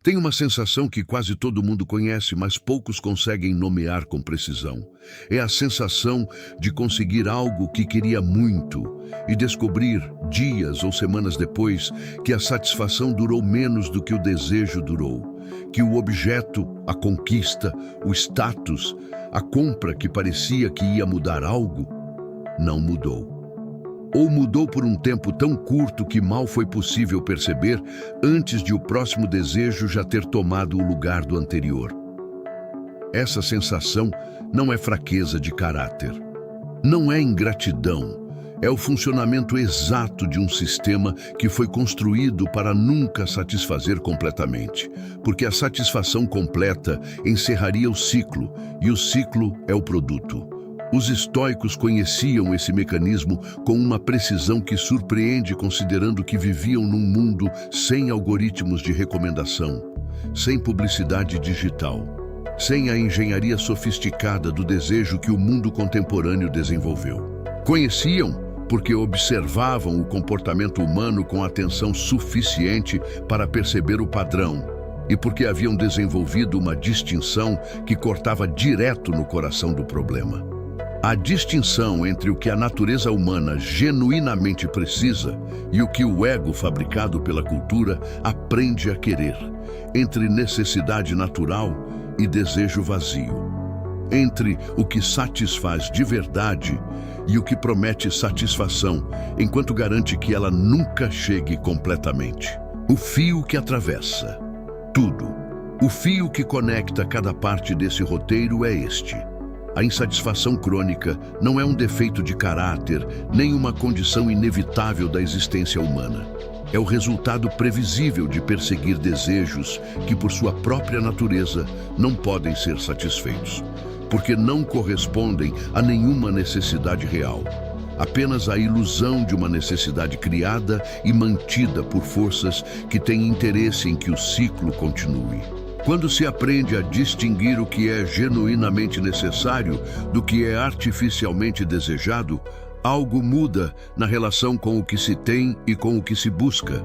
Tem uma sensação que quase todo mundo conhece, mas poucos conseguem nomear com precisão. É a sensação de conseguir algo que queria muito e descobrir, dias ou semanas depois, que a satisfação durou menos do que o desejo durou. Que o objeto, a conquista, o status, a compra que parecia que ia mudar algo, não mudou. Ou mudou por um tempo tão curto que mal foi possível perceber antes de o próximo desejo já ter tomado o lugar do anterior. Essa sensação não é fraqueza de caráter, não é ingratidão, é o funcionamento exato de um sistema que foi construído para nunca satisfazer completamente, porque a satisfação completa encerraria o ciclo, e o ciclo é o produto. Os estoicos conheciam esse mecanismo com uma precisão que surpreende, considerando que viviam num mundo sem algoritmos de recomendação, sem publicidade digital, sem a engenharia sofisticada do desejo que o mundo contemporâneo desenvolveu. Conheciam porque observavam o comportamento humano com atenção suficiente para perceber o padrão e porque haviam desenvolvido uma distinção que cortava direto no coração do problema. A distinção entre o que a natureza humana genuinamente precisa e o que o ego fabricado pela cultura aprende a querer, entre necessidade natural e desejo vazio, entre o que satisfaz de verdade e o que promete satisfação, enquanto garante que ela nunca chegue completamente. O fio que atravessa tudo, o fio que conecta cada parte desse roteiro é este. A insatisfação crônica não é um defeito de caráter, nem uma condição inevitável da existência humana. É o resultado previsível de perseguir desejos que, por sua própria natureza, não podem ser satisfeitos, porque não correspondem a nenhuma necessidade real, apenas a ilusão de uma necessidade criada e mantida por forças que têm interesse em que o ciclo continue. Quando se aprende a distinguir o que é genuinamente necessário do que é artificialmente desejado, algo muda na relação com o que se tem e com o que se busca.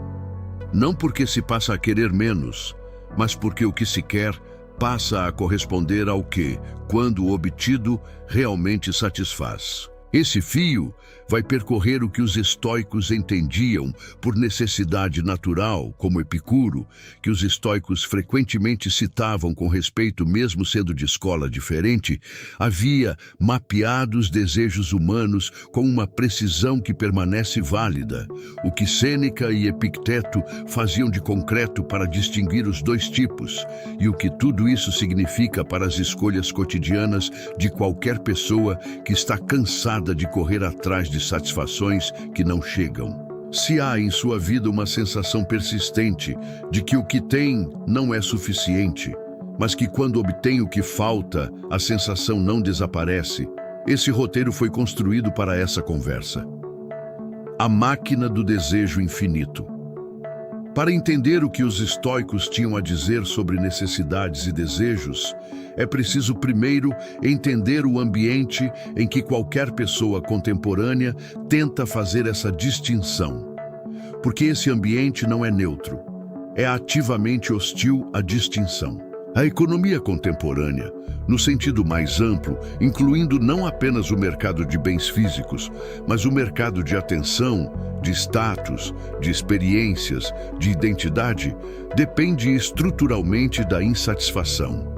Não porque se passa a querer menos, mas porque o que se quer passa a corresponder ao que, quando obtido, realmente satisfaz. Esse fio vai percorrer o que os estoicos entendiam por necessidade natural, como Epicuro, que os estoicos frequentemente citavam com respeito, mesmo sendo de escola diferente, havia mapeado os desejos humanos com uma precisão que permanece válida, o que Sêneca e Epicteto faziam de concreto para distinguir os dois tipos, e o que tudo isso significa para as escolhas cotidianas de qualquer pessoa que está cansada de correr atrás de satisfações que não chegam. Se há em sua vida uma sensação persistente de que o que tem não é suficiente, mas que quando obtém o que falta, a sensação não desaparece, esse roteiro foi construído para essa conversa. A máquina do desejo infinito. Para entender o que os estoicos tinham a dizer sobre necessidades e desejos, é preciso primeiro entender o ambiente em que qualquer pessoa contemporânea tenta fazer essa distinção. Porque esse ambiente não é neutro, é ativamente hostil à distinção. A economia contemporânea, no sentido mais amplo, incluindo não apenas o mercado de bens físicos, mas o mercado de atenção, de status, de experiências, de identidade, depende estruturalmente da insatisfação.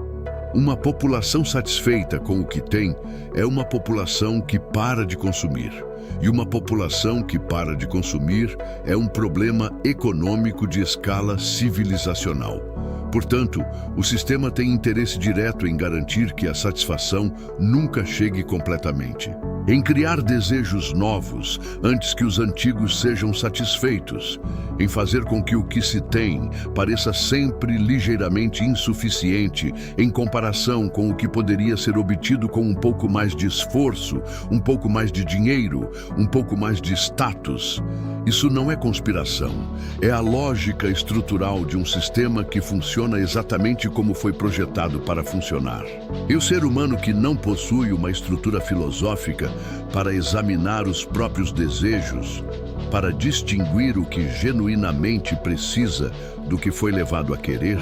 Uma população satisfeita com o que tem é uma população que para de consumir. E uma população que para de consumir é um problema econômico de escala civilizacional. Portanto, o sistema tem interesse direto em garantir que a satisfação nunca chegue completamente, em criar desejos novos antes que os antigos sejam satisfeitos, em fazer com que o que se tem pareça sempre ligeiramente insuficiente em comparação com o que poderia ser obtido com um pouco mais de esforço, um pouco mais de dinheiro, um pouco mais de status. Isso não é conspiração, é a lógica estrutural de um sistema que funciona exatamente como foi projetado para funcionar. E o ser humano que não possui uma estrutura filosófica para examinar os próprios desejos, para distinguir o que genuinamente precisa do que foi levado a querer,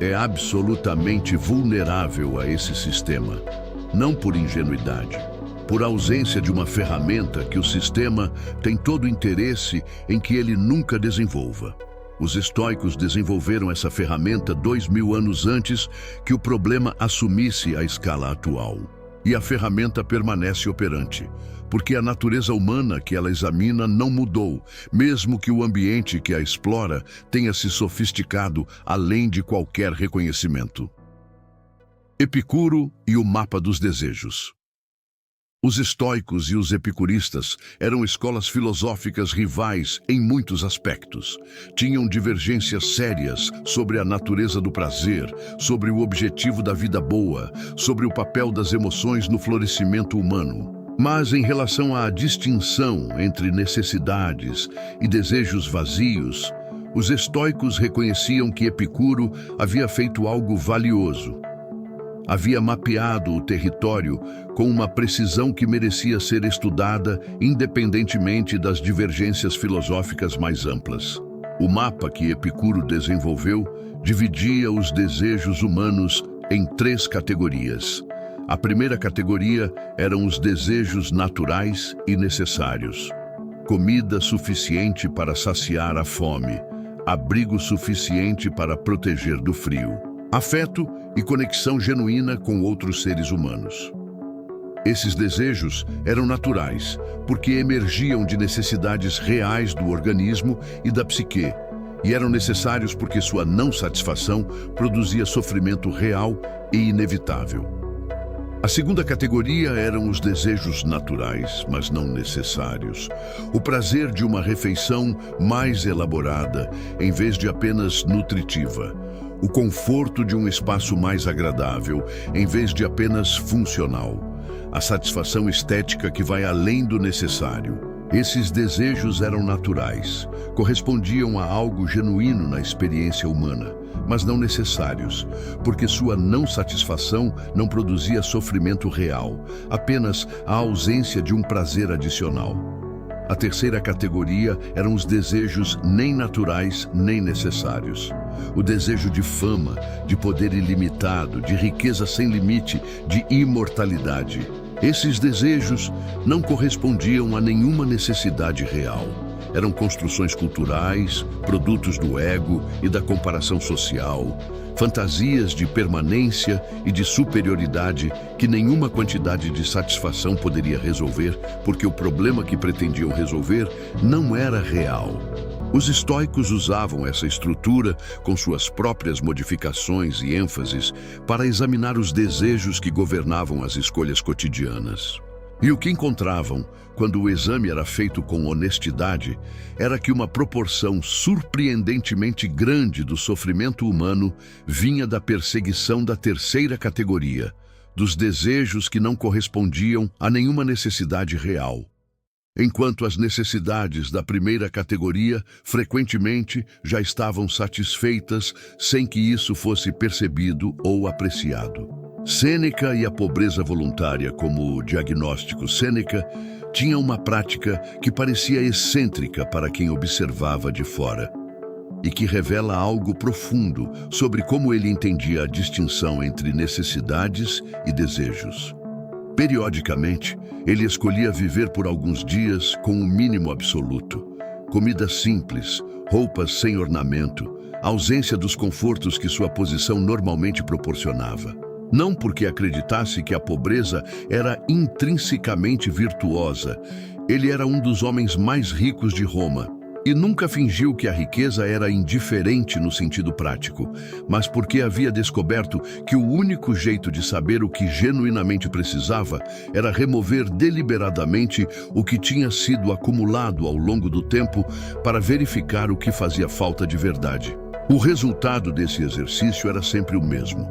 é absolutamente vulnerável a esse sistema, não por ingenuidade, por ausência de uma ferramenta que o sistema tem todo o interesse em que ele nunca desenvolva. Os estoicos desenvolveram essa ferramenta 2000 anos antes que o problema assumisse a escala atual. E a ferramenta permanece operante, porque a natureza humana que ela examina não mudou, mesmo que o ambiente que a explora tenha se sofisticado além de qualquer reconhecimento. Epicuro e o mapa dos desejos. Os estoicos e os epicuristas eram escolas filosóficas rivais em muitos aspectos. Tinham divergências sérias sobre a natureza do prazer, sobre o objetivo da vida boa, sobre o papel das emoções no florescimento humano. Mas em relação à distinção entre necessidades e desejos vazios, os estoicos reconheciam que Epicuro havia feito algo valioso. Havia mapeado o território com uma precisão que merecia ser estudada independentemente das divergências filosóficas mais amplas. O mapa que Epicuro desenvolveu dividia os desejos humanos em 3 categorias. A primeira categoria eram os desejos naturais e necessários. Comida suficiente para saciar a fome, abrigo suficiente para proteger do frio, afeto e conexão genuína com outros seres humanos. Esses desejos eram naturais, porque emergiam de necessidades reais do organismo e da psique, e eram necessários porque sua não satisfação produzia sofrimento real e inevitável. A segunda categoria eram os desejos naturais, mas não necessários. O prazer de uma refeição mais elaborada, em vez de apenas nutritiva. O conforto de um espaço mais agradável, em vez de apenas funcional. A satisfação estética que vai além do necessário. Esses desejos eram naturais, correspondiam a algo genuíno na experiência humana, mas não necessários, porque sua não satisfação não produzia sofrimento real, apenas a ausência de um prazer adicional. A terceira categoria eram os desejos nem naturais nem necessários. O desejo de fama, de poder ilimitado, de riqueza sem limite, de imortalidade. Esses desejos não correspondiam a nenhuma necessidade real. Eram construções culturais, produtos do ego e da comparação social, fantasias de permanência e de superioridade que nenhuma quantidade de satisfação poderia resolver, porque o problema que pretendiam resolver não era real. Os estoicos usavam essa estrutura, com suas próprias modificações e ênfases, para examinar os desejos que governavam as escolhas cotidianas. E o que encontravam, quando o exame era feito com honestidade, era que uma proporção surpreendentemente grande do sofrimento humano vinha da perseguição da terceira categoria, dos desejos que não correspondiam a nenhuma necessidade real. Enquanto as necessidades da primeira categoria frequentemente já estavam satisfeitas sem que isso fosse percebido ou apreciado. Sêneca e a pobreza voluntária, como o diagnóstico Sêneca, tinha uma prática que parecia excêntrica para quem observava de fora e que revela algo profundo sobre como ele entendia a distinção entre necessidades e desejos. Periodicamente, ele escolhia viver por alguns dias com o mínimo absoluto. Comida simples, roupas sem ornamento, ausência dos confortos que sua posição normalmente proporcionava. Não porque acreditasse que a pobreza era intrinsecamente virtuosa. Ele era um dos homens mais ricos de Roma. E nunca fingiu que a riqueza era indiferente no sentido prático, mas porque havia descoberto que o único jeito de saber o que genuinamente precisava era remover deliberadamente o que tinha sido acumulado ao longo do tempo para verificar o que fazia falta de verdade. O resultado desse exercício era sempre o mesmo,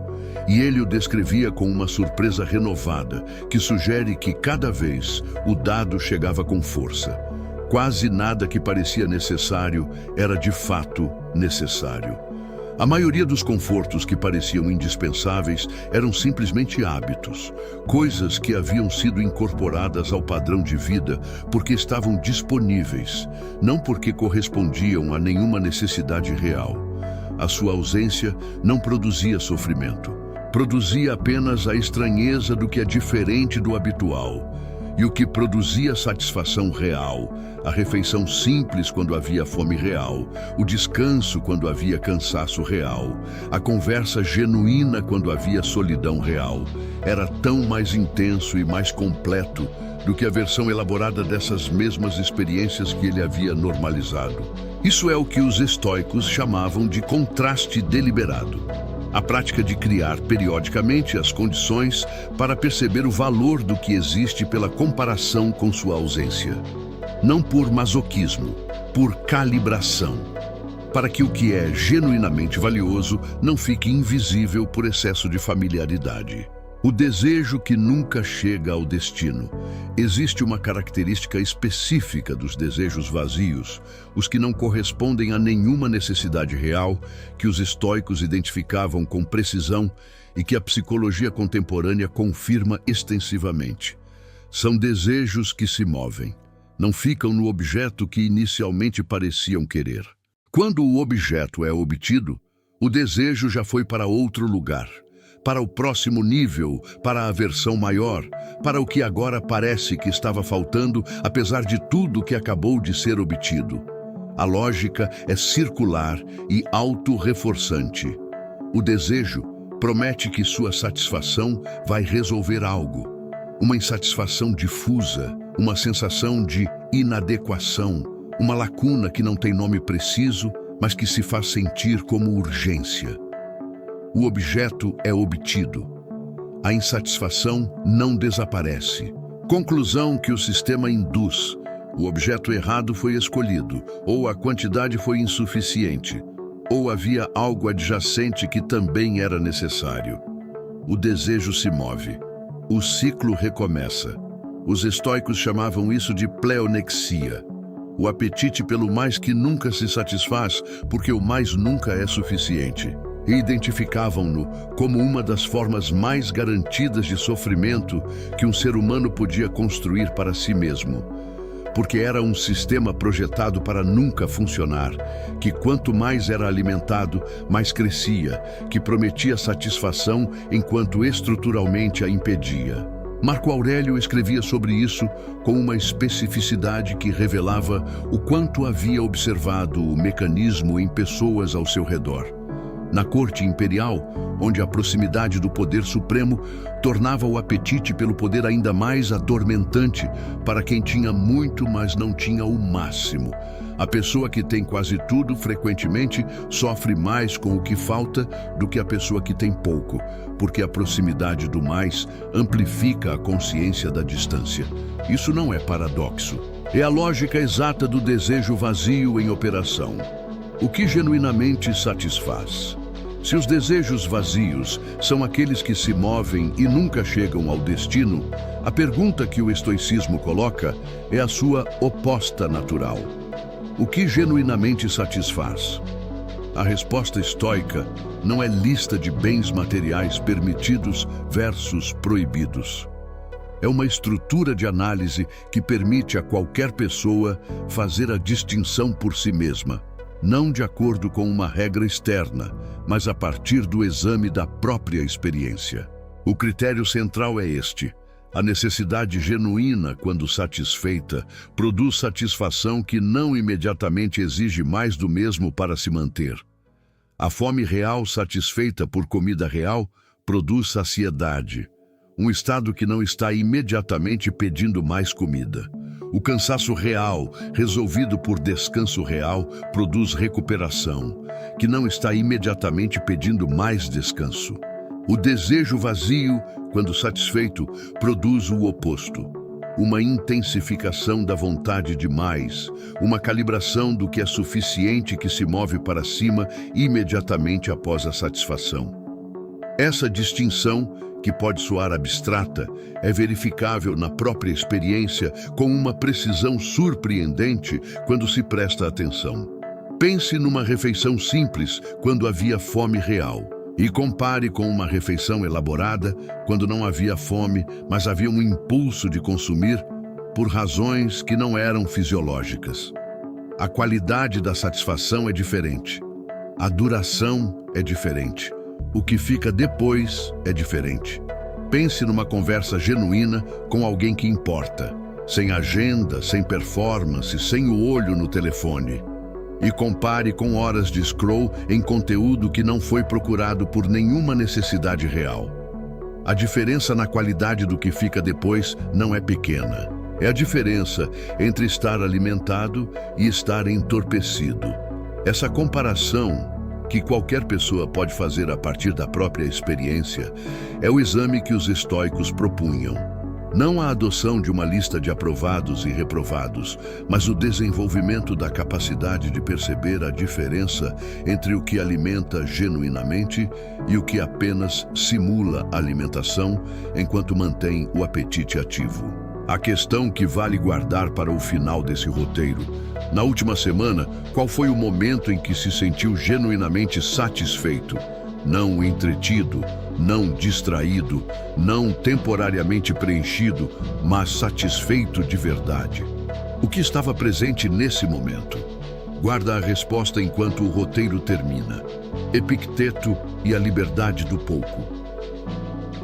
e ele o descrevia com uma surpresa renovada, que sugere que cada vez o dado chegava com força. Quase nada que parecia necessário era de fato necessário. A maioria dos confortos que pareciam indispensáveis eram simplesmente hábitos, coisas que haviam sido incorporadas ao padrão de vida porque estavam disponíveis, não porque correspondiam a nenhuma necessidade real. A sua ausência não produzia sofrimento. Produzia apenas a estranheza do que é diferente do habitual. E o que produzia satisfação real, a refeição simples quando havia fome real, o descanso quando havia cansaço real, a conversa genuína quando havia solidão real, era tão mais intenso e mais completo do que a versão elaborada dessas mesmas experiências que ele havia normalizado. Isso é o que os estoicos chamavam de contraste deliberado. A prática de criar periodicamente as condições para perceber o valor do que existe pela comparação com sua ausência. Não por masoquismo, por calibração, para que o que é genuinamente valioso não fique invisível por excesso de familiaridade. O desejo que nunca chega ao destino. Existe uma característica específica dos desejos vazios, os que não correspondem a nenhuma necessidade real, que os estoicos identificavam com precisão e que a psicologia contemporânea confirma extensivamente. São desejos que se movem, não ficam no objeto que inicialmente pareciam querer. Quando o objeto é obtido, o desejo já foi para outro lugar, para o próximo nível, para a versão maior, para o que agora parece que estava faltando, apesar de tudo que acabou de ser obtido. A lógica é circular e autorreforçante. O desejo promete que sua satisfação vai resolver algo. Uma insatisfação difusa, uma sensação de inadequação, uma lacuna que não tem nome preciso, mas que se faz sentir como urgência. O objeto é obtido. A insatisfação não desaparece. Conclusão que o sistema induz. O objeto errado foi escolhido, ou a quantidade foi insuficiente, ou havia algo adjacente que também era necessário. O desejo se move. O ciclo recomeça. Os estoicos chamavam isso de pleonexia. O apetite pelo mais que nunca se satisfaz, porque o mais nunca é suficiente. E identificavam-no como uma das formas mais garantidas de sofrimento que um ser humano podia construir para si mesmo. Porque era um sistema projetado para nunca funcionar, que quanto mais era alimentado, mais crescia, que prometia satisfação enquanto estruturalmente a impedia. Marco Aurélio escrevia sobre isso com uma especificidade que revelava o quanto havia observado o mecanismo em pessoas ao seu redor. Na corte imperial, onde a proximidade do poder supremo tornava o apetite pelo poder ainda mais atormentante para quem tinha muito, mas não tinha o máximo. A pessoa que tem quase tudo, frequentemente, sofre mais com o que falta do que a pessoa que tem pouco, porque a proximidade do mais amplifica a consciência da distância. Isso não é paradoxo. É a lógica exata do desejo vazio em operação. O que genuinamente satisfaz? Se os desejos vazios são aqueles que se movem e nunca chegam ao destino, a pergunta que o estoicismo coloca é a sua oposta natural. O que genuinamente satisfaz? A resposta estoica não é lista de bens materiais permitidos versus proibidos. É uma estrutura de análise que permite a qualquer pessoa fazer a distinção por si mesma, não de acordo com uma regra externa, mas a partir do exame da própria experiência. O critério central é este: a necessidade genuína, quando satisfeita, produz satisfação que não imediatamente exige mais do mesmo para se manter. A fome real satisfeita por comida real produz saciedade, um estado que não está imediatamente pedindo mais comida. O cansaço real, resolvido por descanso real, produz recuperação, que não está imediatamente pedindo mais descanso. O desejo vazio, quando satisfeito, produz o oposto. Uma intensificação da vontade de mais, uma calibração do que é suficiente que se move para cima imediatamente após a satisfação. Essa distinção, que pode soar abstrata, é verificável na própria experiência com uma precisão surpreendente quando se presta atenção. Pense numa refeição simples quando havia fome real e compare com uma refeição elaborada quando não havia fome, mas havia um impulso de consumir por razões que não eram fisiológicas. A qualidade da satisfação é diferente. A duração é diferente. O que fica depois é diferente. Pense numa conversa genuína com alguém que importa, sem agenda, sem performance, sem o olho no telefone. E compare com horas de scroll em conteúdo que não foi procurado por nenhuma necessidade real. A diferença na qualidade do que fica depois não é pequena. É a diferença entre estar alimentado e estar entorpecido. Essa comparação, que qualquer pessoa pode fazer a partir da própria experiência, é o exame que os estoicos propunham. Não a adoção de uma lista de aprovados e reprovados, mas o desenvolvimento da capacidade de perceber a diferença entre o que alimenta genuinamente e o que apenas simula alimentação enquanto mantém o apetite ativo. A questão que vale guardar para o final desse roteiro: na última semana, qual foi o momento em que se sentiu genuinamente satisfeito? Não entretido, não distraído, não temporariamente preenchido, mas satisfeito de verdade. O que estava presente nesse momento? Guarda a resposta enquanto o roteiro termina. Epicteto e a liberdade do pouco.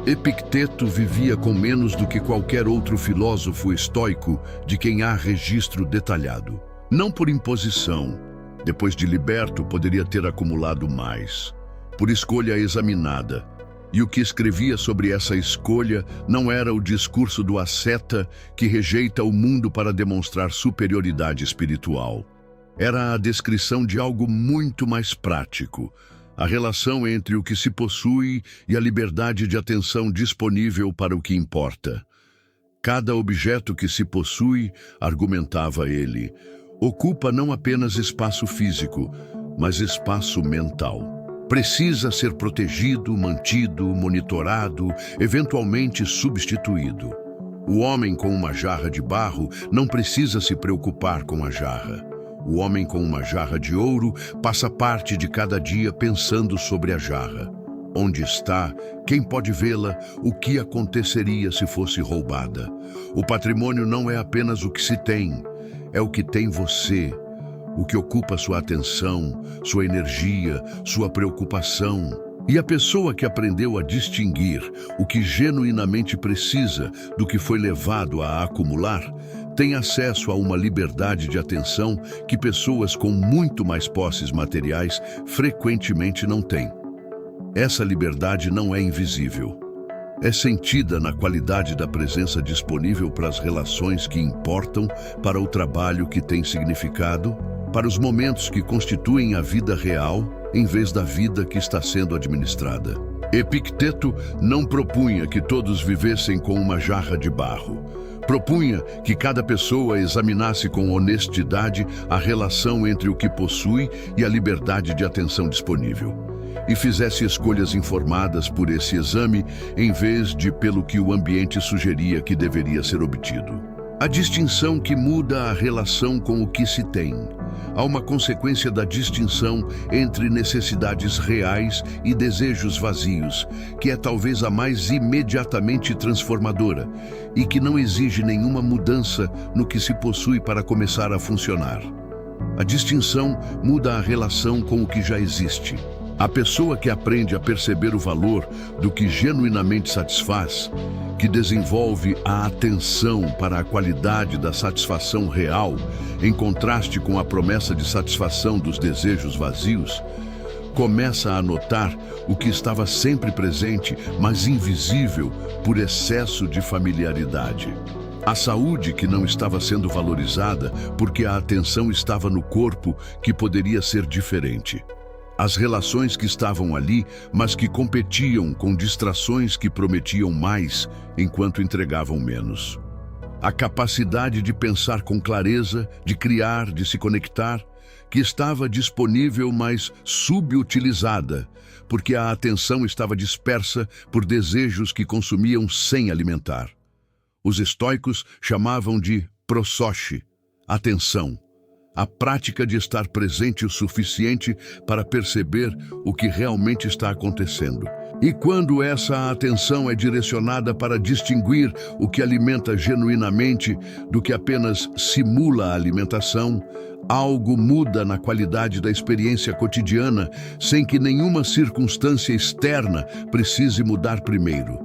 Epicteto vivia com menos do que qualquer outro filósofo estoico de quem há registro detalhado. Não por imposição. Depois de liberto, poderia ter acumulado mais. Por escolha examinada. E o que escrevia sobre essa escolha não era o discurso do asceta que rejeita o mundo para demonstrar superioridade espiritual. Era a descrição de algo muito mais prático, a relação entre o que se possui e a liberdade de atenção disponível para o que importa. Cada objeto que se possui, argumentava ele, ocupa não apenas espaço físico, mas espaço mental. Precisa ser protegido, mantido, monitorado, eventualmente substituído. O homem com uma jarra de barro não precisa se preocupar com a jarra. O homem com uma jarra de ouro passa parte de cada dia pensando sobre a jarra. Onde está? Quem pode vê-la? O que aconteceria se fosse roubada? O patrimônio não é apenas o que se tem, é o que tem você. O que ocupa sua atenção, sua energia, sua preocupação. E a pessoa que aprendeu a distinguir o que genuinamente precisa do que foi levado a acumular, tem acesso a uma liberdade de atenção que pessoas com muito mais posses materiais frequentemente não têm. Essa liberdade não é invisível. É sentida na qualidade da presença disponível para as relações que importam, para o trabalho que tem significado, para os momentos que constituem a vida real, em vez da vida que está sendo administrada. Epicteto não propunha que todos vivessem com uma jarra de barro. Propunha que cada pessoa examinasse com honestidade a relação entre o que possui e a liberdade de atenção disponível, e fizesse escolhas informadas por esse exame, em vez de pelo que o ambiente sugeria que deveria ser obtido. A distinção que muda a relação com o que se tem. Há uma consequência da distinção entre necessidades reais e desejos vazios, que é talvez a mais imediatamente transformadora e que não exige nenhuma mudança no que se possui para começar a funcionar. A distinção muda a relação com o que já existe. A pessoa que aprende a perceber o valor do que genuinamente satisfaz, que desenvolve a atenção para a qualidade da satisfação real, em contraste com a promessa de satisfação dos desejos vazios, começa a notar o que estava sempre presente, mas invisível por excesso de familiaridade. A saúde que não estava sendo valorizada porque a atenção estava no corpo que poderia ser diferente. As relações que estavam ali, mas que competiam com distrações que prometiam mais enquanto entregavam menos. A capacidade de pensar com clareza, de criar, de se conectar, que estava disponível, mas subutilizada, porque a atenção estava dispersa por desejos que consumiam sem alimentar. Os estoicos chamavam de prosoche, atenção. A prática de estar presente o suficiente para perceber o que realmente está acontecendo. E quando essa atenção é direcionada para distinguir o que alimenta genuinamente do que apenas simula a alimentação, Algo muda na qualidade da experiência cotidiana sem que nenhuma circunstância externa precise mudar primeiro.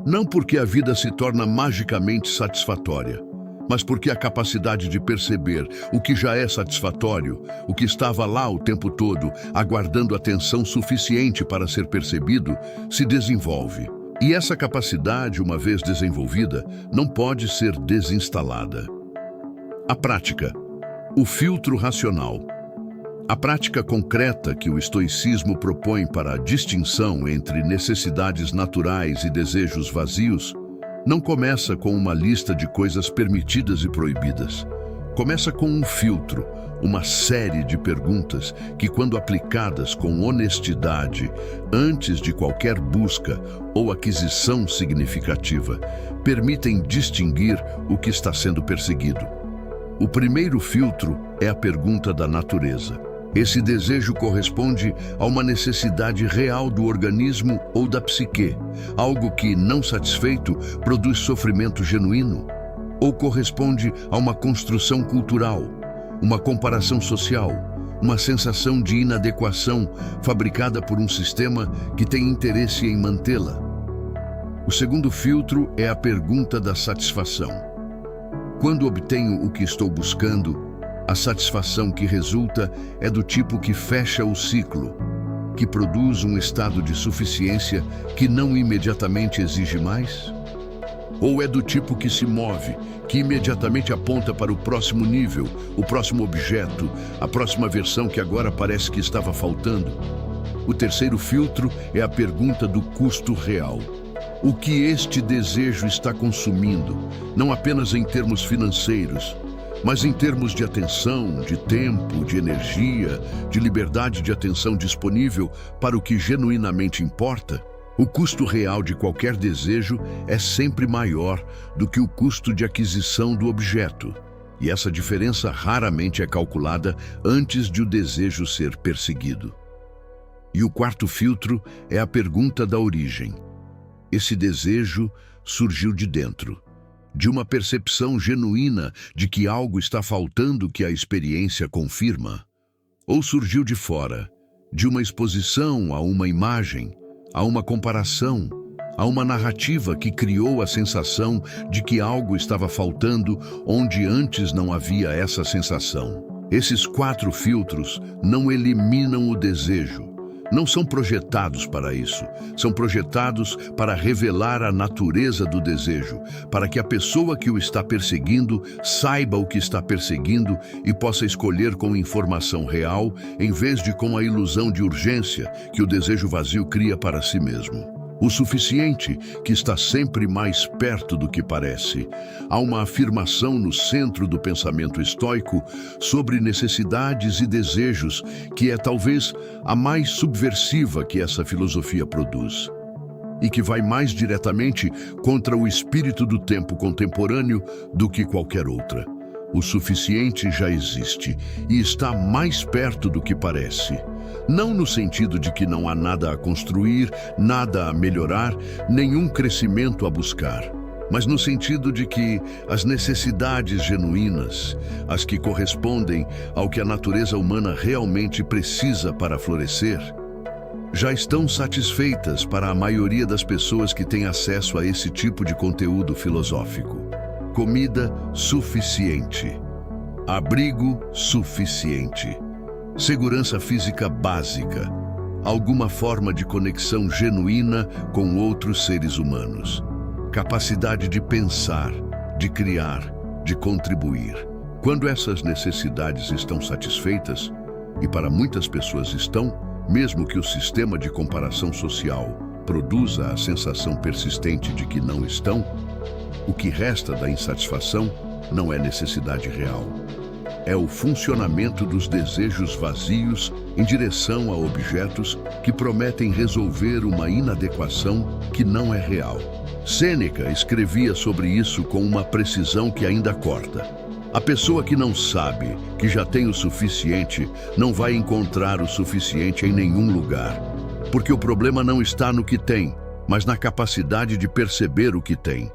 Não porque a vida se torna magicamente satisfatória, mas porque a capacidade de perceber o que já é satisfatório, o que estava lá o tempo todo, aguardando atenção suficiente para ser percebido, se desenvolve. E essa capacidade, uma vez desenvolvida, não pode ser desinstalada. A prática. O filtro racional. A prática concreta que o estoicismo propõe para a distinção entre necessidades naturais e desejos vazios não começa com uma lista de coisas permitidas e proibidas. Começa com um filtro, uma série de perguntas que, quando aplicadas com honestidade, antes de qualquer busca ou aquisição significativa, permitem distinguir o que está sendo perseguido. O primeiro filtro é a pergunta da natureza. Esse desejo corresponde a uma necessidade real do organismo ou da psique, algo que, não satisfeito, produz sofrimento genuíno, ou corresponde a uma construção cultural, uma comparação social, uma sensação de inadequação fabricada por um sistema que tem interesse em mantê-la. O segundo filtro é a pergunta da satisfação. Quando obtenho o que estou buscando, a satisfação que resulta é do tipo que fecha o ciclo, que produz um estado de suficiência que não imediatamente exige mais? Ou é do tipo que se move, que imediatamente aponta para o próximo nível, o próximo objeto, a próxima versão que agora parece que estava faltando? O terceiro filtro é a pergunta do custo real. O que este desejo está consumindo, não apenas em termos financeiros, mas em termos de atenção, de tempo, de energia, de liberdade de atenção disponível para o que genuinamente importa? O custo real de qualquer desejo é sempre maior do que o custo de aquisição do objeto, e essa diferença raramente é calculada antes de o desejo ser perseguido. E o quarto filtro é a pergunta da origem. Esse desejo surgiu de dentro, de uma percepção genuína de que algo está faltando que a experiência confirma, ou surgiu de fora, de uma exposição a uma imagem, a uma comparação, a uma narrativa que criou a sensação de que algo estava faltando onde antes não havia essa sensação. Esses quatro filtros não eliminam o desejo. Não são projetados para isso. São projetados para revelar a natureza do desejo, para que a pessoa que o está perseguindo saiba o que está perseguindo e possa escolher com informação real, em vez de com a ilusão de urgência que o desejo vazio cria para si mesmo. O suficiente, que está sempre mais perto do que parece. Há uma afirmação no centro do pensamento estoico sobre necessidades e desejos que é talvez a mais subversiva que essa filosofia produz, e que vai mais diretamente contra o espírito do tempo contemporâneo do que qualquer outra. O suficiente já existe e está mais perto do que parece. Não no sentido de que não há nada a construir, nada a melhorar, nenhum crescimento a buscar, mas no sentido de que as necessidades genuínas, as que correspondem ao que a natureza humana realmente precisa para florescer, já estão satisfeitas para a maioria das pessoas que têm acesso a esse tipo de conteúdo filosófico. Comida suficiente, abrigo suficiente, segurança física básica, alguma forma de conexão genuína com outros seres humanos, capacidade de pensar, de criar, de contribuir. Quando essas necessidades estão satisfeitas, e para muitas pessoas estão, mesmo que o sistema de comparação social produza a sensação persistente de que não estão, o que resta da insatisfação não é necessidade real. É o funcionamento dos desejos vazios em direção a objetos que prometem resolver uma inadequação que não é real. Sêneca escrevia sobre isso com uma precisão que ainda corta. A pessoa que não sabe que já tem o suficiente não vai encontrar o suficiente em nenhum lugar, porque o problema não está no que tem, mas na capacidade de perceber o que tem.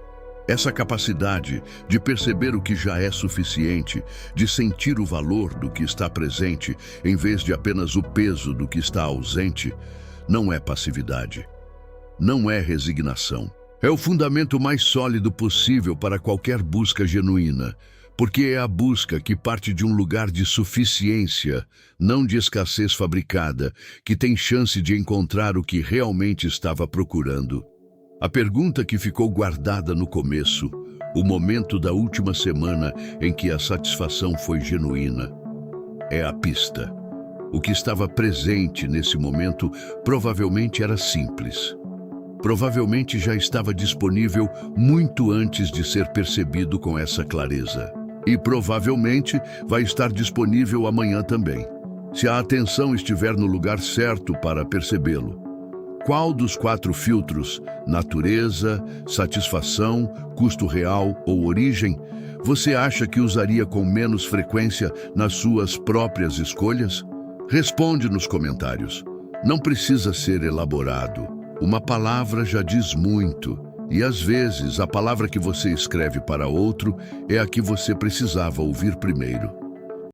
Essa capacidade de perceber o que já é suficiente, de sentir o valor do que está presente, em vez de apenas o peso do que está ausente, não é passividade. Não é resignação. É o fundamento mais sólido possível para qualquer busca genuína, porque é a busca que parte de um lugar de suficiência, não de escassez fabricada, que tem chance de encontrar o que realmente estava procurando. A pergunta que ficou guardada no começo, o momento da última semana em que a satisfação foi genuína, é a pista. O que estava presente nesse momento provavelmente era simples. Provavelmente já estava disponível muito antes de ser percebido com essa clareza. E provavelmente vai estar disponível amanhã também, se a atenção estiver no lugar certo para percebê-lo. Qual dos 4 filtros, natureza, satisfação, custo real ou origem, você acha que usaria com menos frequência nas suas próprias escolhas? Responde nos comentários. Não precisa ser elaborado. Uma palavra já diz muito, e às vezes a palavra que você escreve para outro é a que você precisava ouvir primeiro.